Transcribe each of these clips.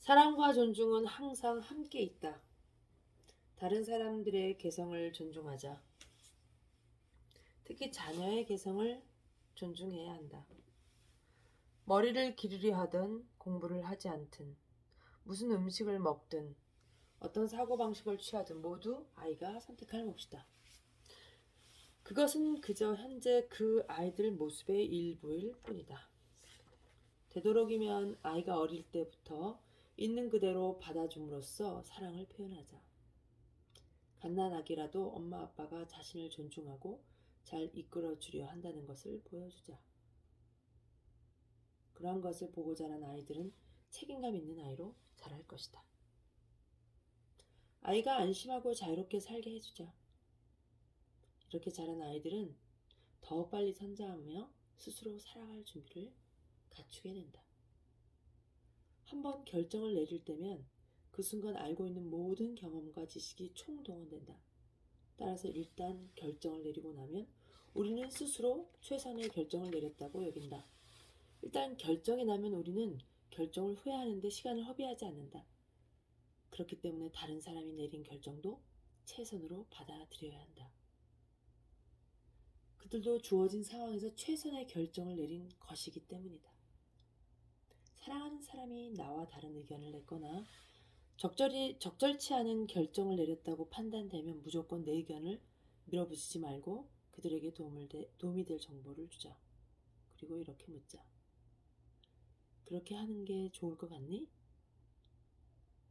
사랑과 존중은 항상 함께 있다. 다른 사람들의 개성을 존중하자. 특히 자녀의 개성을 존중해야 한다. 머리를 기르려 하든 공부를 하지 않든 무슨 음식을 먹든 어떤 사고방식을 취하든 모두 아이가 선택할 몫이다. 그것은 그저 현재 그 아이들 모습의 일부일 뿐이다. 되도록이면 아이가 어릴 때부터 있는 그대로 받아줌으로써 사랑을 표현하자. 갓난아기라도 엄마 아빠가 자신을 존중하고 잘 이끌어주려 한다는 것을 보여주자. 그러한 것을 보고 자란 아이들은 책임감 있는 아이로 자랄 것이다. 아이가 안심하고 자유롭게 살게 해주자. 이렇게 자란 아이들은 더욱 빨리 성장하며 스스로 살아갈 준비를 갖추게 된다. 한번 결정을 내릴 때면 그 순간 알고 있는 모든 경험과 지식이 총동원된다. 따라서 일단 결정을 내리고 나면 우리는 스스로 최선의 결정을 내렸다고 여긴다. 일단 결정이 나면 우리는 결정을 후회하는 데 시간을 허비하지 않는다. 그렇기 때문에 다른 사람이 내린 결정도 최선으로 받아들여야 한다. 그들도 주어진 상황에서 최선의 결정을 내린 것이기 때문이다. 사랑하는 사람이 나와 다른 의견을 냈거나 적절치 않은 결정을 내렸다고 판단되면 무조건 내 의견을 밀어붙이지 말고 그들에게 도움이 될 정보를 주자. 그리고 이렇게 묻자. 그렇게 하는 게 좋을 것 같니?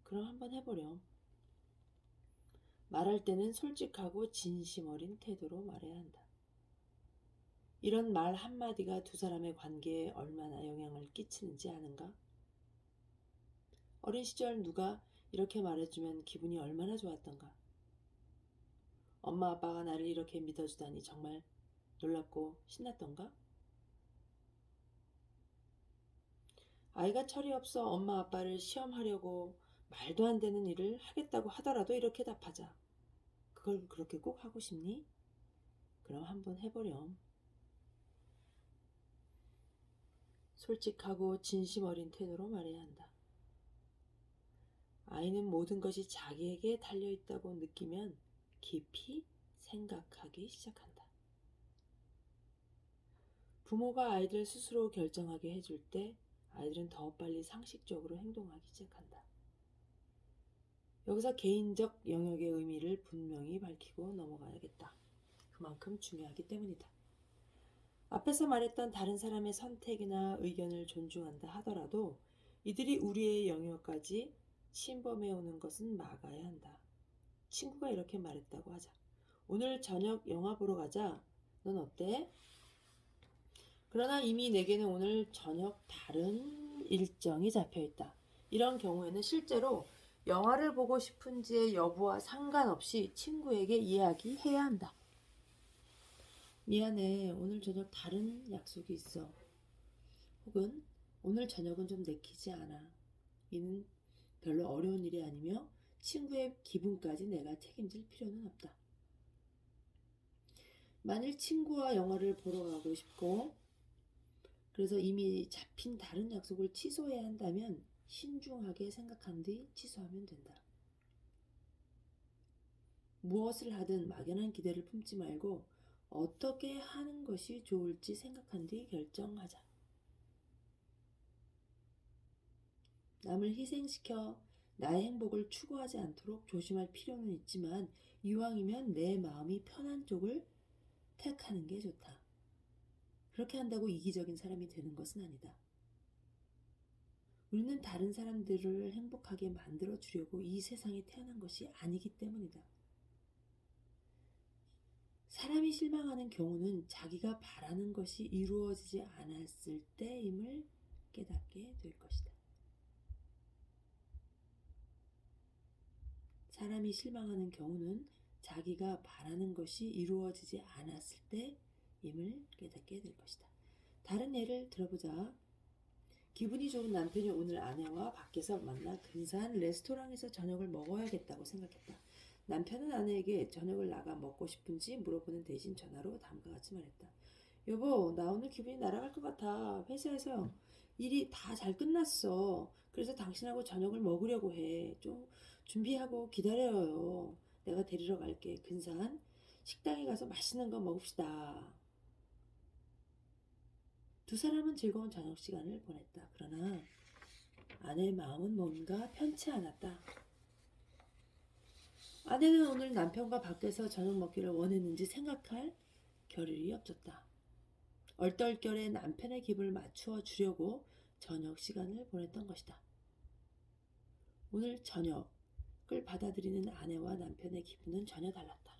그럼 한번 해보렴. 말할 때는 솔직하고 진심 어린 태도로 말해야 한다. 이런 말 한마디가 두 사람의 관계에 얼마나 영향을 끼치는지 아는가? 어린 시절 누가 이렇게 말해주면 기분이 얼마나 좋았던가? 엄마 아빠가 나를 이렇게 믿어주다니 정말 놀랍고 신났던가? 아이가 철이 없어 엄마 아빠를 시험하려고 말도 안 되는 일을 하겠다고 하더라도 이렇게 답하자. 그걸 그렇게 꼭 하고 싶니? 그럼 한번 해보렴. 솔직하고 진심 어린 태도로 말해야 한다. 아이는 모든 것이 자기에게 달려있다고 느끼면 깊이 생각하기 시작한다. 부모가 아이들 스스로 결정하게 해줄 때 아이들은 더 빨리 상식적으로 행동하기 시작한다. 여기서 개인적 영역의 의미를 분명히 밝히고 넘어가야겠다. 그만큼 중요하기 때문이다. 앞에서 말했던 다른 사람의 선택이나 의견을 존중한다 하더라도 이들이 우리의 영역까지 침범해 오는 것은 막아야 한다. 친구가 이렇게 말했다고 하자. 오늘 저녁 영화 보러 가자. 넌 어때? 그러나 이미 내게는 오늘 저녁 다른 일정이 잡혀 있다. 이런 경우에는 실제로 영화를 보고 싶은지의 여부와 상관없이 친구에게 이야기해야 한다. 미안해, 오늘 저녁 다른 약속이 있어. 혹은 오늘 저녁은 좀 내키지 않아. 이는 별로 어려운 일이 아니며 친구의 기분까지 내가 책임질 필요는 없다. 만일 친구와 영화를 보러 가고 싶고 그래서 이미 잡힌 다른 약속을 취소해야 한다면 신중하게 생각한 뒤 취소하면 된다. 무엇을 하든 막연한 기대를 품지 말고 어떻게 하는 것이 좋을지 생각한 뒤 결정하자. 남을 희생시켜 나의 행복을 추구하지 않도록 조심할 필요는 있지만 이왕이면 내 마음이 편한 쪽을 택하는 게 좋다. 그렇게 한다고 이기적인 사람이 되는 것은 아니다. 우리는 다른 사람들을 행복하게 만들어 주려고 이 세상에 태어난 것이 아니기 때문이다. 사람이 실망하는 경우는 자기가 바라는 것이 이루어지지 않았을 때임을 깨닫게 될 것이다. 사람이 실망하는 경우는 자기가 바라는 것이 이루어지지 않았을 때임을 깨닫게 될 것이다. 다른 예를 들어보자. 기분이 좋은 남편이 오늘 아내와 밖에서 만나 근사한 레스토랑에서 저녁을 먹어야겠다고 생각했다. 남편은 아내에게 저녁을 나가 먹고 싶은지 물어보는 대신 전화로 다음과 같이 말했다. 여보, 나 오늘 기분이 날아갈 것 같아. 회사에서 일이 다 잘 끝났어. 그래서 당신하고 저녁을 먹으려고 해. 좀 준비하고 기다려요. 내가 데리러 갈게. 근사한 식당에 가서 맛있는 거 먹읍시다. 두 사람은 즐거운 저녁 시간을 보냈다. 그러나 아내의 마음은 뭔가 편치 않았다. 아내는 오늘 남편과 밖에서 저녁 먹기를 원했는지 생각할 겨를이 없었다. 얼떨결에 남편의 기분을 맞추어 주려고 저녁 시간을 보냈던 것이다. 오늘 저녁을 받아들이는 아내와 남편의 기분은 전혀 달랐다.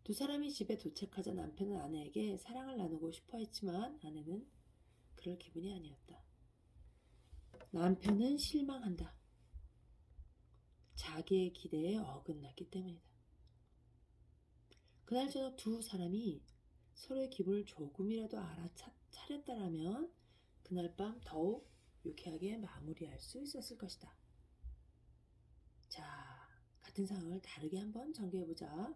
두 사람이 집에 도착하자 남편은 아내에게 사랑을 나누고 싶어 했지만 아내는 그럴 기분이 아니었다. 남편은 실망한다. 자기의 기대에 어긋났기 때문이다. 그날 저녁 두 사람이 서로의 기분을 조금이라도 알아차렸다라면 그날 밤 더욱 유쾌하게 마무리할 수 있었을 것이다. 자, 같은 상황을 다르게 한번 전개해보자.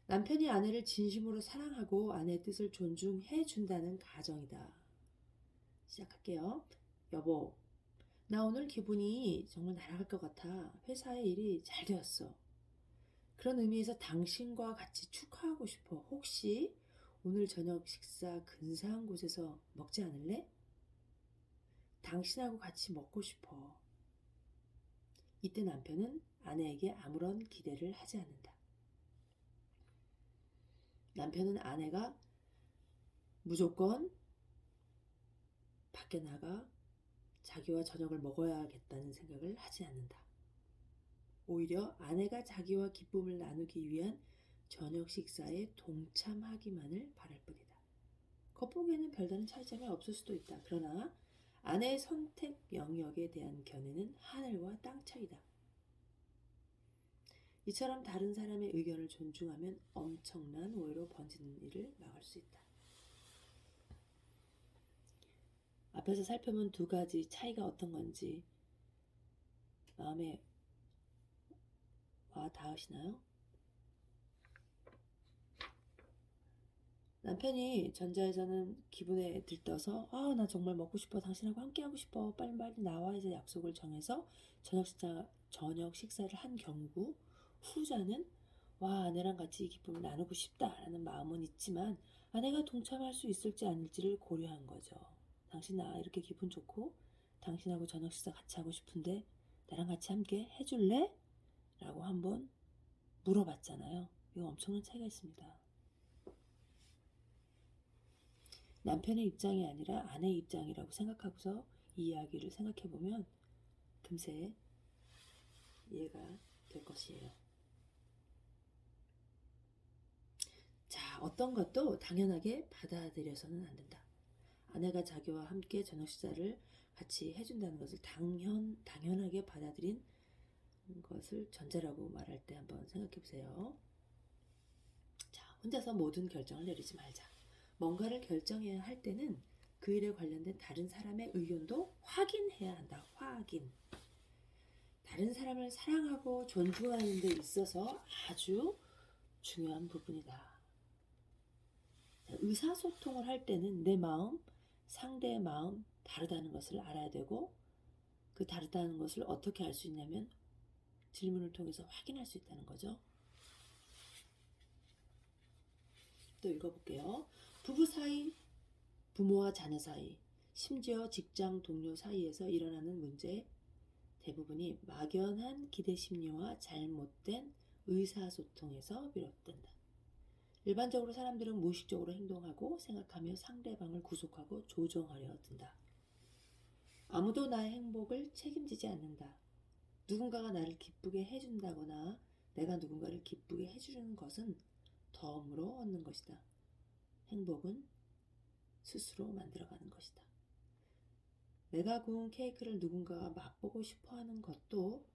남편이 아내를 진심으로 사랑하고 아내의 뜻을 존중해 준다는 가정이다. 시작할게요. 여보, 나 오늘 기분이 정말 날아갈 것 같아. 회사의 일이 잘 되었어. 그런 의미에서 당신과 같이 축하하고 싶어. 혹시 오늘 저녁 식사 근사한 곳에서 먹지 않을래? 당신하고 같이 먹고 싶어. 이때 남편은 아내에게 아무런 기대를 하지 않는다. 남편은 아내가 무조건 밖에 나가 자기와 저녁을 먹어야겠다는 생각을 하지 않는다. 오히려 아내가 자기와 기쁨을 나누기 위한 저녁 식사에 동참하기만을 바랄 뿐이다. 겉보기에는 별다른 차이점이 없을 수도 있다. 그러나 아내의 선택 영역에 대한 견해는 하늘과 땅 차이다. 이처럼 다른 사람의 의견을 존중하면 엄청난 오해로 번지는 일을 막을 수 있다. 앞에서 살펴본 두 가지 차이가 어떤 건지 마음에 와 닿으시나요? 남편이 전자에서는 기분에 들떠서 나 정말 먹고 싶어. 당신하고 함께 하고 싶어. 빨리 나와 해서 약속을 정해서 저녁 식사를 한 경우 후자는 아내랑 같이 이 기쁨을 나누고 싶다라는 마음은 있지만 아내가 동참할 수 있을지 아닐지를 고려한 거죠. 당신 나 이렇게 기분 좋고 당신하고 저녁 식사 같이 하고 싶은데 나랑 같이 함께 해줄래? 라고 한번 물어봤잖아요. 이거 엄청난 차이가 있습니다. 남편의 입장이 아니라 아내의 입장이라고 생각하고서 이 이야기를 생각해보면 금세 이해가 될 것이에요. 자, 어떤 것도 당연하게 받아들여서는 안 된다. 아내가 자기와 함께 저녁 식사를 같이 해준다는 것을 당연하게 받아들인 것을 전제라고 말할 때 한번 생각해보세요. 자, 혼자서 모든 결정을 내리지 말자. 뭔가를 결정해야 할 때는 그 일에 관련된 다른 사람의 의견도 확인해야 한다. 확인. 다른 사람을 사랑하고 존중하는 데 있어서 아주 중요한 부분이다. 의사소통을 할 때는 내 마음, 상대의 마음 다르다는 것을 알아야 되고 그 다르다는 것을 어떻게 알 수 있냐면 질문을 통해서 확인할 수 있다는 거죠. 또 읽어볼게요. 부부 사이, 부모와 자녀 사이, 심지어 직장 동료 사이에서 일어나는 문제 대부분이 막연한 기대 심리와 잘못된 의사소통에서 비롯된다. 일반적으로 사람들은 무의식적으로 행동하고 생각하며 상대방을 구속하고 조정하려 든다. 아무도 나의 행복을 책임지지 않는다. 누군가가 나를 기쁘게 해준다거나 내가 누군가를 기쁘게 해주는 것은 덤으로 얻는 것이다. 행복은 스스로 만들어가는 것이다. 내가 구운 케이크를 누군가가 맛보고 싶어하는 것도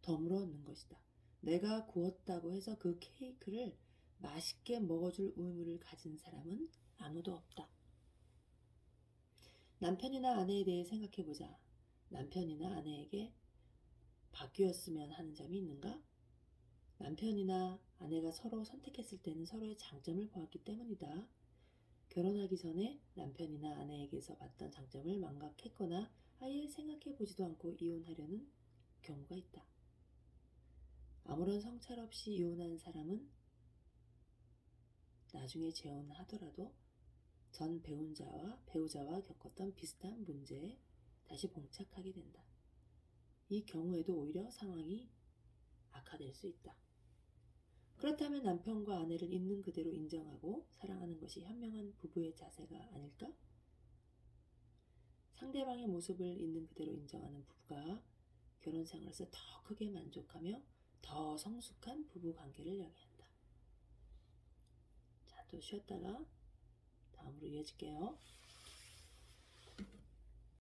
덤으로 얻는 것이다. 내가 구웠다고 해서 그 케이크를 맛있게 먹어줄 의무를 가진 사람은 아무도 없다. 남편이나 아내에 대해 생각해보자. 남편이나 아내에게 바뀌었으면 하는 점이 있는가? 남편이나 아내가 서로 선택했을 때는 서로의 장점을 보았기 때문이다. 결혼하기 전에 남편이나 아내에게서 봤던 장점을 망각했거나 아예 생각해 보지도 않고 이혼하려는 경우가 있다. 아무런 성찰 없이 이혼한 사람은 나중에 재혼하더라도 전 배우자와 겪었던 비슷한 문제에 다시 봉착하게 된다. 이 경우에도 오히려 상황이 악화될 수 있다. 그렇다면 남편과 아내를 있는 그대로 인정하고 사랑하는 것이 현명한 부부의 자세가 아닐까? 상대방의 모습을 있는 그대로 인정하는 부부가 결혼 생활에서 더 크게 만족하며 더 성숙한 부부 관계를 영위한다. 자, 또 쉬었다가 다음으로 이어질게요.